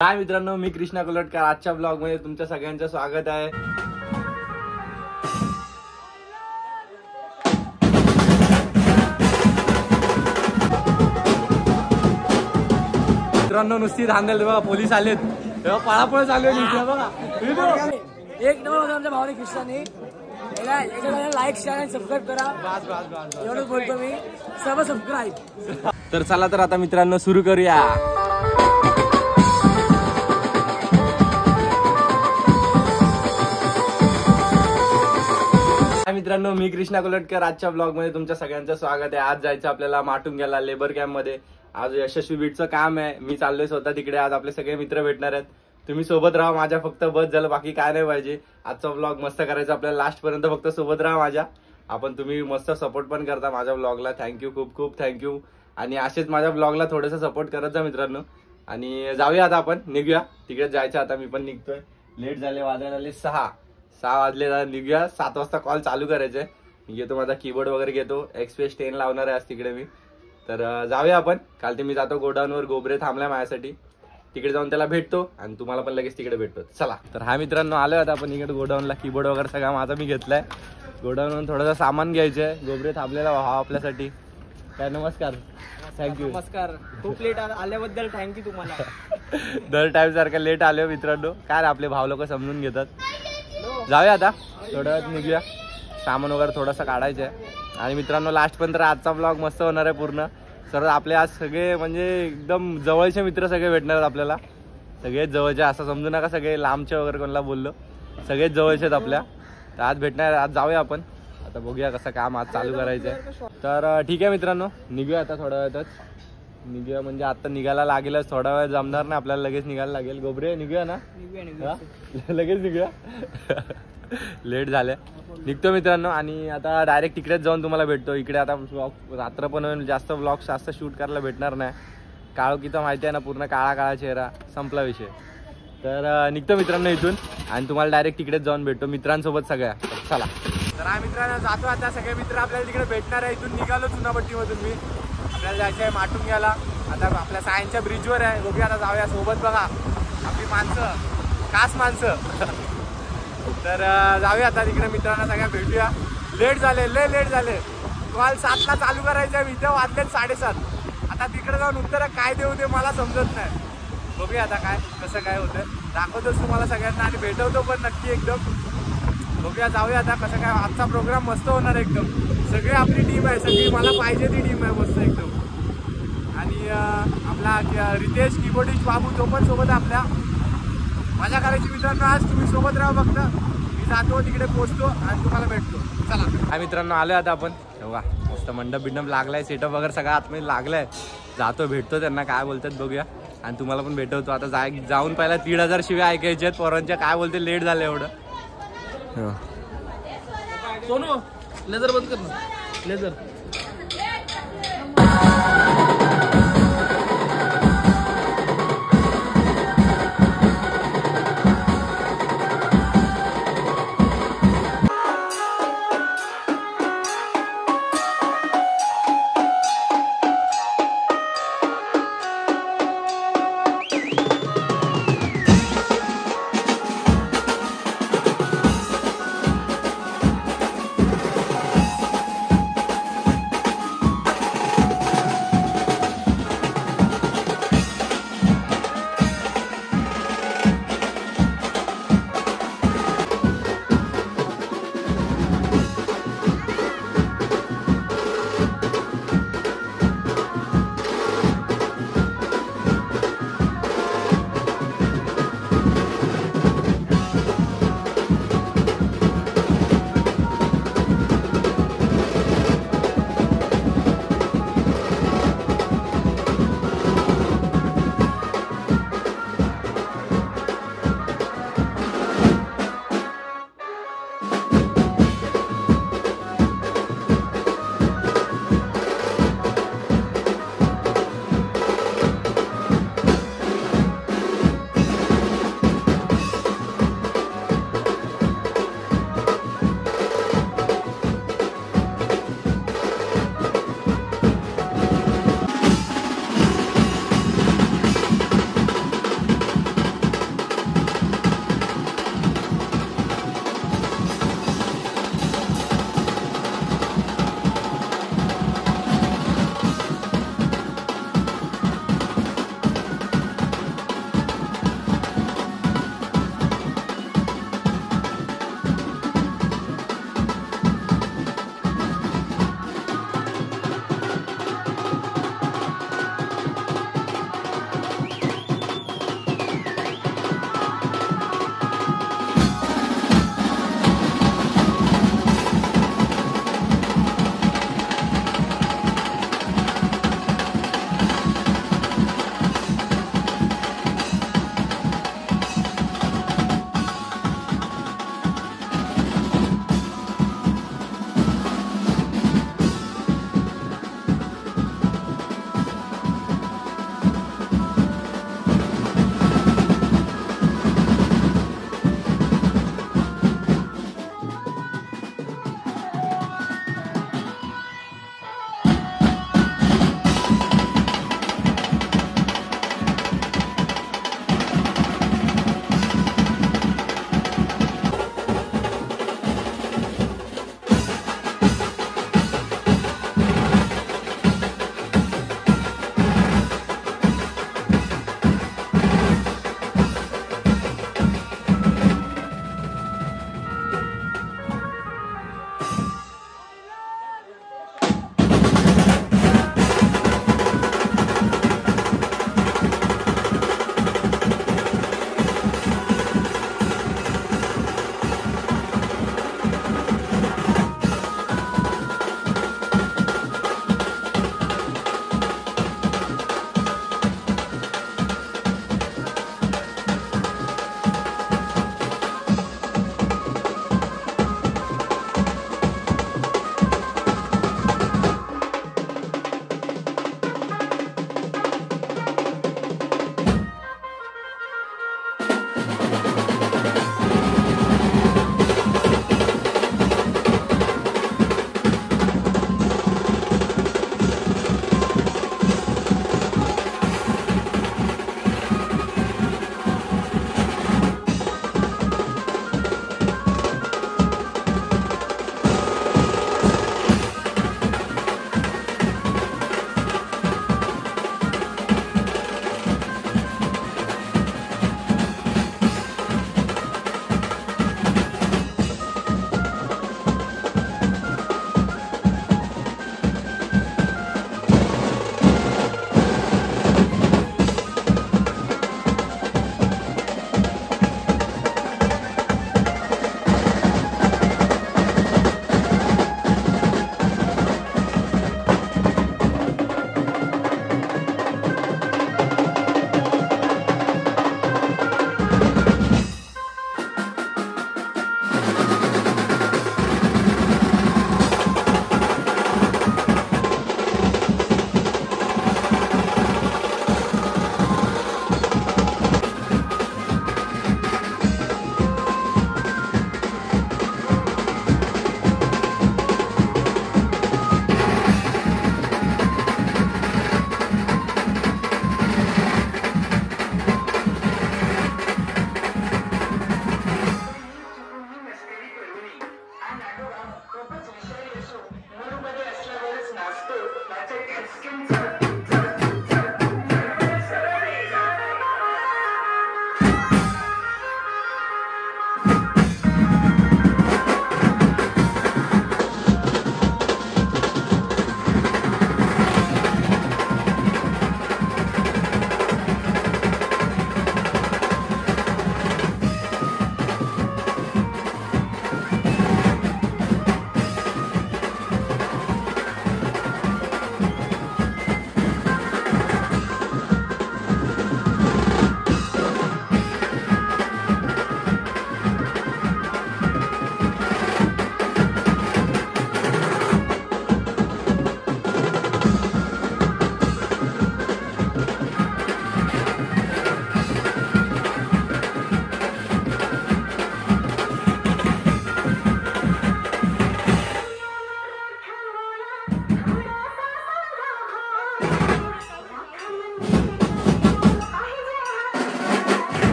हाय मित्रांनो, मी कृष्णा कोलटकर. आजच्या ब्लॉग मध्ये तुमच्या सगळ्यांचं स्वागत आहे. मित्रांनो, नुसती धांदल बघा, पोलीस आलेत तेव्हा पळापळ चालू आहे बघा. एक नंबर आमच्या भावाने कृष्णाने लाईक शेअर आणि सबस्क्राईब करा. एवढंच बोलतो मी, सर्व सबस्क्राईब. तर चला तर आता मित्रांनो सुरू करूया. मित्रांनो, मी कृष्णा कोलटकर. आजच्या ब्लॉग मध्ये तुमच्या सगळ्यांचं स्वागत आहे. आज जायचं आपल्याला माटुंग्याला लेबर कॅम्प मध्ये. आज यशस्वी बीटचं काम आहे. मी चाललोय स्वतः तिकडे. आज आपले सगळे मित्र भेटणार आहेत. तुम्ही सोबत राहा माझ्या, फक्त बस झालं, बाकी काय नाही पाहिजे. आजचा ब्लॉग मस्त करायचा आपल्याला, लास्ट पर्यंत फक्त सोबत राहा माझ्या. तुम्ही मस्त सपोर्ट पण करता माझ्या ब्लॉगला. थँक्यू, खूप खूप थँक्यू. आणि असेच माझ्या ब्लॉगला थोडंसं सपोर्ट करत जा मित्रांनो. आणि जाऊया आता, आपण निघूया तिकडे जायचं. आता मी पण निघतोय. लेट झाले, वाजायला 6 वाजले. निघूया. 7 वाजता कॉल चालू करायचंय. मी घेतो माझा कीबोर्ड वगैरे घेतो. एक्सप्रेस 10 लावणार आहे आज तिकडे मी. तर जाऊया आपण. काल ते मी जातो गोडाऊनवर. गोबरे थांबलाय माझ्यासाठी. तिकडे जाऊन त्याला भेटतो आणि तुम्हाला पण लगेच तिकडे भेटतो. चला तर हा मित्रांनो, आलोय आता आपण इकडे गोडाऊनला. कीबोर्ड वगैरे सगळा माझा मी घेतलाय. गोडाऊनवरून थोडंसं सामान घ्यायचंय. गोबरे थांबलेला हा आपल्यासाठी. काय नमस्कार, थँक्यू. नमस्कार. खूप लेट आल्याबद्दल थँक्यू तुम्हाला. दर टाइम सारखं लेट आलो मित्रांनो. काय आपले भाव लोक समजून घेतात. जाऊया आता, थोड्या वेळात निघूया. सामान वगैरे थोडंसं काढायचं आहे. आणि मित्रांनो, लास्ट पण तर आजचा ब्लॉग मस्त होणार आहे पूर्ण. सर आपले आज सगळे म्हणजे एकदम जवळचे मित्र सगळे भेटणार आहेत आपल्याला. सगळेच जवळचे, असं समजू नका सगळे लांबचे वगैरे कोणाला बोललो. सगळेच जवळचे आहेत आपल्या. तर आज भेटणार. आज जाऊया आपण. आता बघूया कसं काम आज चालू करायचं आहे. तर ठीक आहे मित्रांनो, निघूया आता थोड्या वेळातच. निघूया म्हणजे आता निघायला लागेलच. थोडा वेळ जमणार नाही आपल्याला, लगेच निघायला लागेल. गोबरे निघूया ना, लगेच निघूया. लेट झाले, निघतो मित्रांनो. आणि आता डायरेक्ट तिकडेच जाऊन तुम्हाला भेटतो. इकडे आता ब्लॉग रात्र पण होईल, जास्त ब्लॉग जास्त शूट करायला भेटणार नाही. काळोखीचा माहिती आहे ना, पूर्ण काळा काळा चेहरा, संपला विषय. तर निघतो मित्रांनो इथून आणि तुम्हाला डायरेक्ट तिकडेच जाऊन भेटतो मित्रांसोबत सगळ्या. चला तर हा मित्रांनो, जातो आता. सगळे मित्र आपल्याला तिकडे भेटणार आहे. इथून निघालो चुनापट्टीमधून मी. आपल्याला जायचं आहे माटुंग्याला. आता आपल्या सायन्सच्या ब्रिजवर आहे. बघूया आता, जाऊया सोबत. बघा आपली माणसं, खास माणसं. तर जाऊया आता तिकडे मित्रांना सगळ्या भेटूया. लेट झाले, लय लेट झाले. कॉल 7ला चालू करायचं आहे. इथं वाजलेत 7:30. आता तिकडे जाऊन उत्तर काय देऊ ते मला समजत नाही. बघूया आता काय कसं काय होतं. दाखवतोच तुम्हाला सगळ्यांना आणि भेटवतो पण नक्की एकदम. बघूया, जाऊया आता कसं काय. आजचा प्रोग्राम मस्त होणार एकदम. सगळी आपली टीम आहे, सगळी मला पाहिजे ती टीम आहे मस्त एकदम. आणि आपला रितेश कीबोर्डिस्ट बाबू तो पण सोबत आपल्या. माझ्या करायची मित्रांनो, आज तुम्ही सोबत राहा फक्त. मी जातो तिकडे, पोहोचतो आणि तुम्हाला भेटतो. चला हा मित्रांनो, आलोय आता आपण. बघा मस्त मंडप बिंडप लागलाय, सेटअप वगैरे सगळं आतमध्ये लागलाय. जातो, भेटतो त्यांना, काय बोलतात बघूया. आणि तुम्हाला पण भेटवतो. आता जाऊन पहिला 3,000 शिव्या ऐकायचे आहेत पोरांच्या. काय बोलते, लेट झालं एवढं. सोनू लेझर बंद कर ना, लेझर.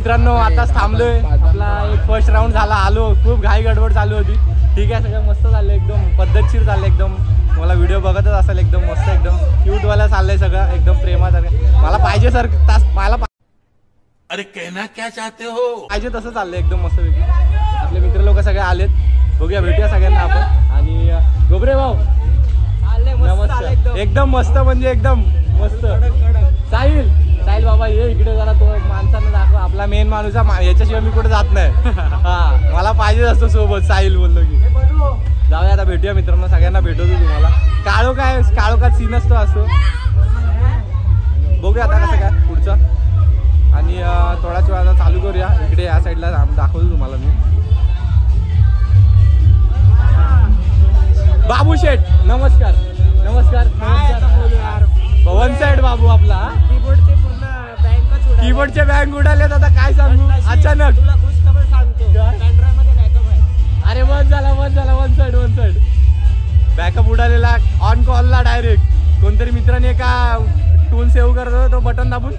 मित्रांनो आताच थांबलोय. आपला एक फर्स्ट राऊंड झाला, आलो. खूप घाई गडबड चालू होती. ठीक आहे, सगळं मस्त झालं, एकदम पद्धतशीर झालं. एकदम मला व्हिडिओ बघतच असेल, एकदम मस्त, एकदम क्यूटवाला चाललंय सगळं, एकदम प्रेमासारखं. मला पाहिजे सर तास मला अरे कहना क्या चाहते हो पाहिजे तसं चाललंय, एकदम मस्त पैकी. आपले मित्र लोक सगळे आलेत, बघूया, भेटूया सगळ्यांना आपण. आणि गोबरे भाऊ नमस्कार. एकदम मस्त, म्हणजे एकदम मस्त. साहिल साहिल बाबा ये इकडे जरा, तो माणसांना दाखव, आपला मेन माणूस आहे, याच्याशिवाय मी कुठे जात नाही. हा मला पाहिजे असतो सोबत. साहिल बोललो की जाऊया आता, भेटूया मित्रांनो, सगळ्यांना भेटवतो तुम्हाला. काळोखात सीन असतो असतो. बघूया आता कसं काय पुढचं. आणि थोड्याच वेळा चालू करूया. इकडे या साईडला दाखवतो तुम्हाला मी. बाबू शेठ नमस्कार. नमस्कार. वन साईड बाबू आपला. कीबोर्डचे बँक उडालेत, आता काय सांगू अचानक. अरे वन झाला वन साईड बॅकअप उडालेला. ऑन कॉलला डायरेक्ट कोणतरी मित्राने एका टूल सेव्ह करत होता, तो बटन दाबून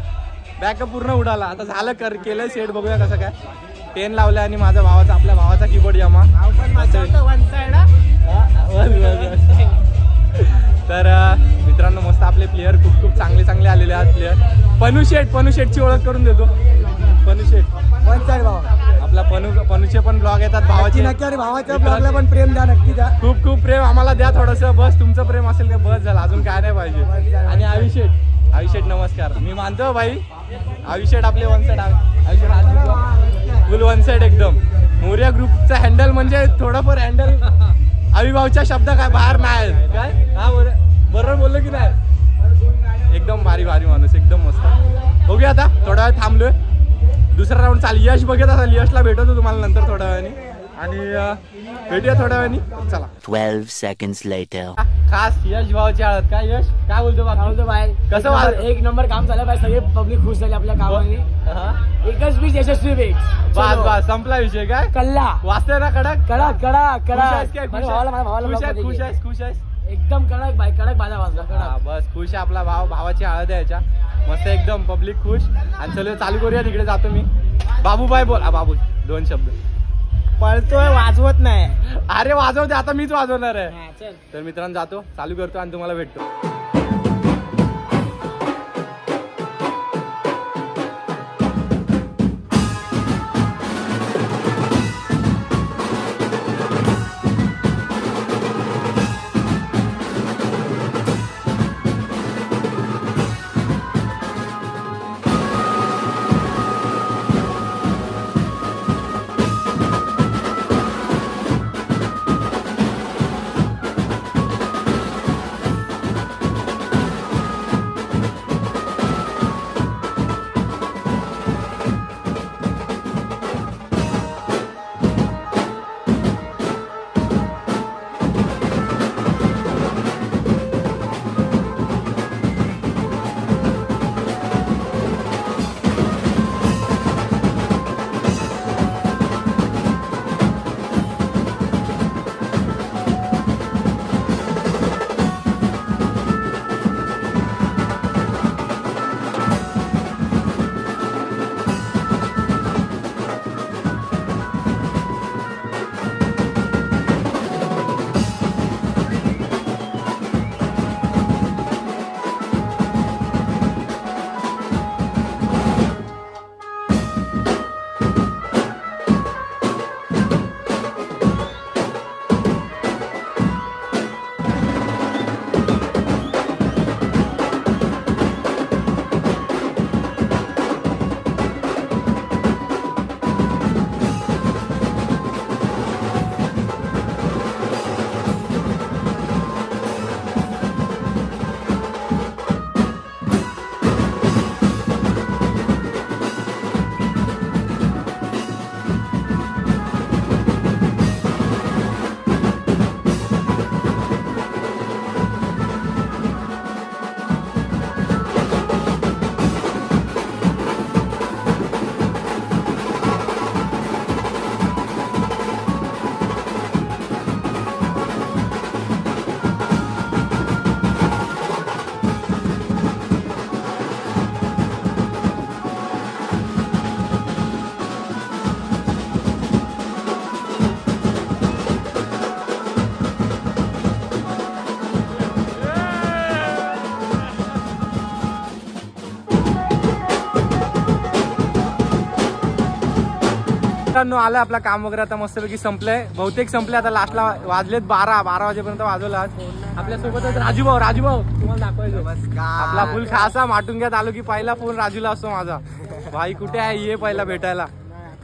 बॅकअप पूर्ण उडाला. आता झालं केलं सेट. बघूया कसं काय. 10 लावलं आणि माझा भावाचा, आपल्या भावाचा कीबोर्ड जमा. तर मित्रांनो मस्त आपले प्लेयर खूप चांगले आलेले आहेत प्लेयर. पनू शेठची ओळख करून देतो. पनू शेठ वन साईड भाव आपला पनूचे पण ब्लॉग येतात भावाची. नक्की. आणि भावाच्या ब्लॉगला पण प्रेम द्या, नक्की द्या. खूप प्रेम आम्हाला द्या थोडंसं, बस तुमचं प्रेम असेल का बस झालं, अजून काय नाही पाहिजे. आणि आयुषेठ नमस्कार. मी मानतो भाई, आयुषेठ आपले वन साईड. आयुषेठ फुल वन साईड एकदम. मोर्या ग्रुपचा हँडल म्हणजे थोडंफार हँडल अविभावच्या शब्द काय बाहेर नाही काय. हा बरोबर बोललो की नाही. एकदम भारी माणूस, एकदम मस्त. बघूया आता थोडा वेळ थांबलोय. दुसरा राऊंड चालू. यश बघत असेल, यशला भेटवतो तुम्हाला नंतर थोड्या वेळाने. आणि भेटूया थोड्या वेळाने. चला. 12 seconds later. खास यश भावाची हळद. काय यश काय बोलतो बाहेर कसं एक नंबर काम झालं पाहिजे. सगळे पब्लिक खुश झाले आपल्या कामाने. एकच बीच यशस्वी वेग. बस संपला विषय. काय कल्ला वाचतोय ना कडक. खुश आहेस एकदम कडक बाजा वाजला. बस खुश आहे आपला भावाची हळद आहे याच्या. मस्त एकदम पब्लिक खुश. आणि चलो चालू करूया. तिकडे जातो मी. बाबूबाई बोल. बाबू 2 शब्द. पळतोय, वाजवत नाही. अरे वाजवते, आता मीच वाजवणार आहे. तर मित्रांनो जातो, चालू करतो आणि तुम्हाला भेटतो. मित्रांनो आलं आपला काम वगैरे आता मस्तपैकी संपलंय, बहुतेक संपले आता. लास्टला वाजलेत 12 वाजेपर्यंत वाजवलं आज. आपल्या सोबतच राजू भाऊ तुम्हाला दाखवायचं आपला फुल खासा माटुंग्यात आलो की पहिला फोन राजूला असतो माझा. भाई कुठे आहे ये पहिला भेटायला.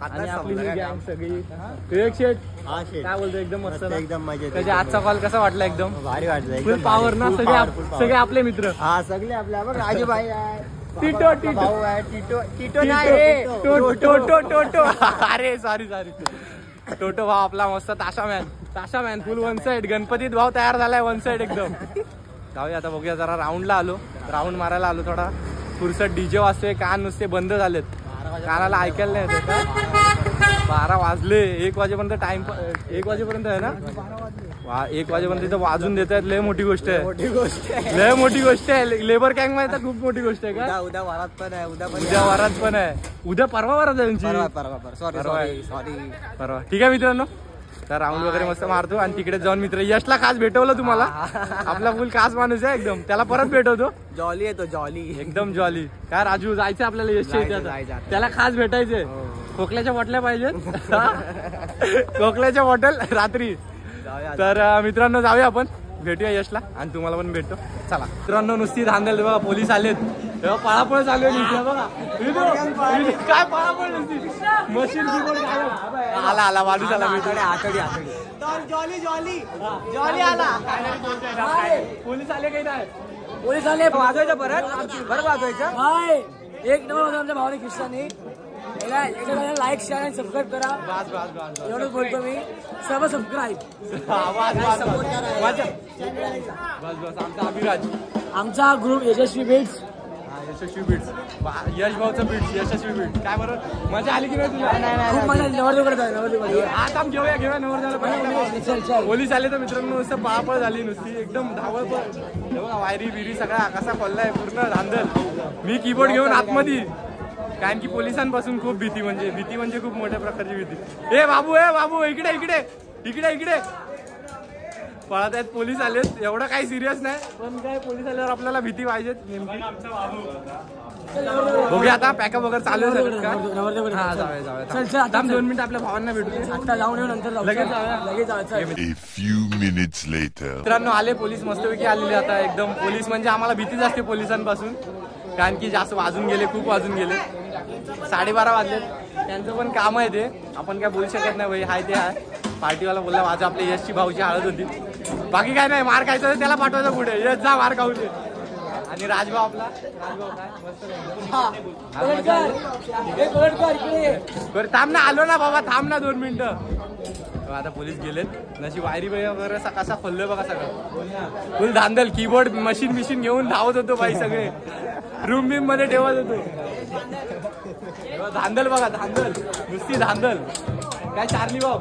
आणि आपली गँग सगळी एक शेट काय बोलतो एकदम मस्त एकदम मजेत. त्याच्या आजचा कॉल कसा वाटला? एकदम भारी वाटला. फुल पॉवर ना सगळे आपले मित्र. हा सगळे आपले राजू भाई आहे, टिटो टोटो अरे सॉरी टोटो भाऊ आपला मस्त ताशा मॅन फुल वन साइड. गणपतीत भाऊ तयार झालाय वन साइड एकदम. जाऊया आता बघूया जरा राऊंड मारायला आलो. थोडा फुरसत डीजे वाजतोय, कान नुसते बंद झालेत, कानाला ऐकायला नाही येत का? 12 वाजले. 1 वाजेपर्यंत टाइम 1 वाजेपर्यंत आहे ना. 1 वाजेपर्यंत इथं वाजून देत आहेत. लय मोठी गोष्ट आहे. लेबर गँग मध्ये तर खूप मोठी गोष्ट आहे का? उद्या वरात पण आहे. उद्या परवा वरात आहे परवा. ठीक आहे मित्रांनो, तर राऊंड वगैरे मस्त मारतो आणि तिकडे जाऊन मित्र यशला खास भेटवलं तुम्हाला. आपला फुल खास माणूस आहे एकदम, त्याला परत भेटवतो. जॉली आहे तो, एकदम जॉली. काय राजू जायचं आपल्याला यशच्या, त्याला खास भेटायचंय. खोकल्याच्या बॉटल्या पाहिजेत खोकल्याच्या बॉटल रात्री. तर मित्रांनो जाऊया आपण, भेटूया यशला आणि तुम्हाला पण भेटतो. चला मित्रांनो, नुसती धांदल बघा, पोलीस आलेत तेव्हा पळापळ चालू आहे बघा. काय पळापळ नुसती मशीन आला वाढू झाला. जॉली आला. पोलीस आले काही नाही. पोलीस आले वाजवायचं परत वाजवायचं. एक नंबर आमच्या भावने खिस्साने लाईक शेअर आणि सबस्क्राईब करा. एवढंच बोलतो मी, सर्व सबस्क्राईब. आमचा अभिराज, आमचा ग्रुप यशस्वी बीट्स. यश भाऊचं बीट्स, यशस्वी बीट्स. काय बरोबर मजा आली की नाही तुला? खूप मजा आली. नवरदेव आता घेऊया नवरदेवाला. पोलीस आले तर मित्रांनो नुसतं पळापळ झाली, नुसती एकदम धावपळ. वायरी बिरी सगळा कसा खोललाय पूर्ण धांदल. मी कीबोर्ड घेऊन आतमध्ये, कारण की पोलिसांपासून खूप भीती म्हणजे खूप मोठ्या प्रकारची भीती. ए बाबू इकडे पळत आहेत. पोलीस आलेत, एवढं काही सिरियस नाही, पण काय पोलीस आल्यावर आपल्याला भीती पाहिजे. बघूया आता पॅकअप वगैरे चालू आहे. 2 मिनिट आपल्या भावांना भेटू. आता जाऊन येऊ, नंतर लगेच मित्रांनो आले पोलीस मस्तपैकी आलेले. आता एकदम पोलीस म्हणजे आम्हाला भीतीच असते पोलिसांपासून, कारण की जास्त खूप वाजून गेले. 12:30 वाजले. त्यांचं पण काम आहे ते, आपण काय बोलू शकत नाही. भाई हाय ते आहे. पार्टीवाला बोलला माझं आपल्या यशची भाऊची हळद होती, बाकी काय नाही. मार खायचं तर त्याला पाठवायचं पुढे, यश जा मार खाऊ दे. आणि राजभाऊ आपला थांब ना, आलो ना बाबा, थांब ना 2 मिनिटं. आता पोलीस गेलेत. नशी वायरी वगैरे कसा खोललोय बघा सगळं. फुल धांदल. कीबोर्ड मशीन घेऊन धावत होतो बाई, सगळे रूम बीम मध्ये ठेवत होतो. धांदल बघा, नुसती धांदल. काय चार्ली भाऊ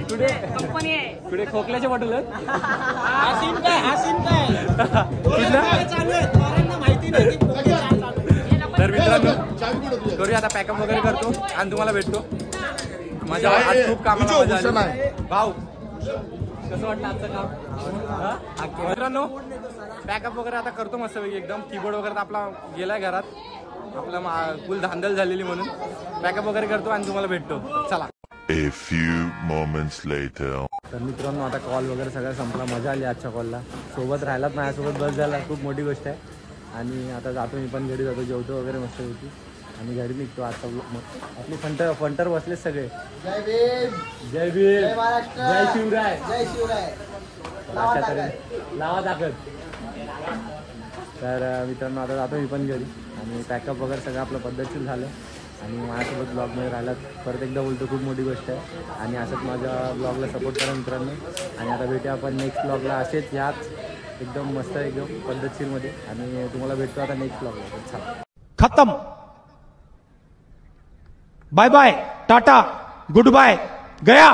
पुढे खोकल्याचे बॉटल तर मित्रांनो करूया आता, पॅकअप वगैरे करतो आणि तुम्हाला भेटतो. माझ्या खूप कामाला मजा आली. भाऊ कसं वाटलं आजचं काम? मित्रांनो पॅकअप वगैरे आता करतो मस्तपैकी एकदम. कीबोर्ड वगैरे आपला गेलाय घरात, आपला फुल धांदल झालेली, म्हणून पॅकअप वगैरे करतो आणि तुम्हाला भेटतो. चला. A few moments later. तर मित्रांनो आता कॉल वगैरे सगळं संपला. मजा आली आजच्या कॉलला. सोबत राहिलात माझ्यासोबत बस झाला, खूप मोठी गोष्ट आहे. आणि आता जातो मी पण घरी, जातो जेवतो वगैरे मस्त होती आणि घरी निघतो. आजचा आपली फंटर बसलेत सगळे. जय भीम, जय शिवराय. लावा ताकद. तर मित्रांनो आता जातो मी पण घरी आणि पॅकअप वगैरे सगळं आपलं पद्धतशीर झालं. आणि माझ्यासोबत ब्लॉगमध्ये राहिलात, परत एकदा बोलतो, खूप मोठी गोष्ट आहे. आणि असंच माझ्या ब्लॉगला सपोर्ट करा मित्रांनो. आणि आता भेटूया आपण नेक्स्ट ब्लॉगला असेच ह्याच एकदम मस्त एकदम पद्धतशीरमध्ये. आणि तुम्हाला भेटतो आता नेक्स्ट ब्लॉगला. चला, खत्म. Bye bye, tata, good bye, गया.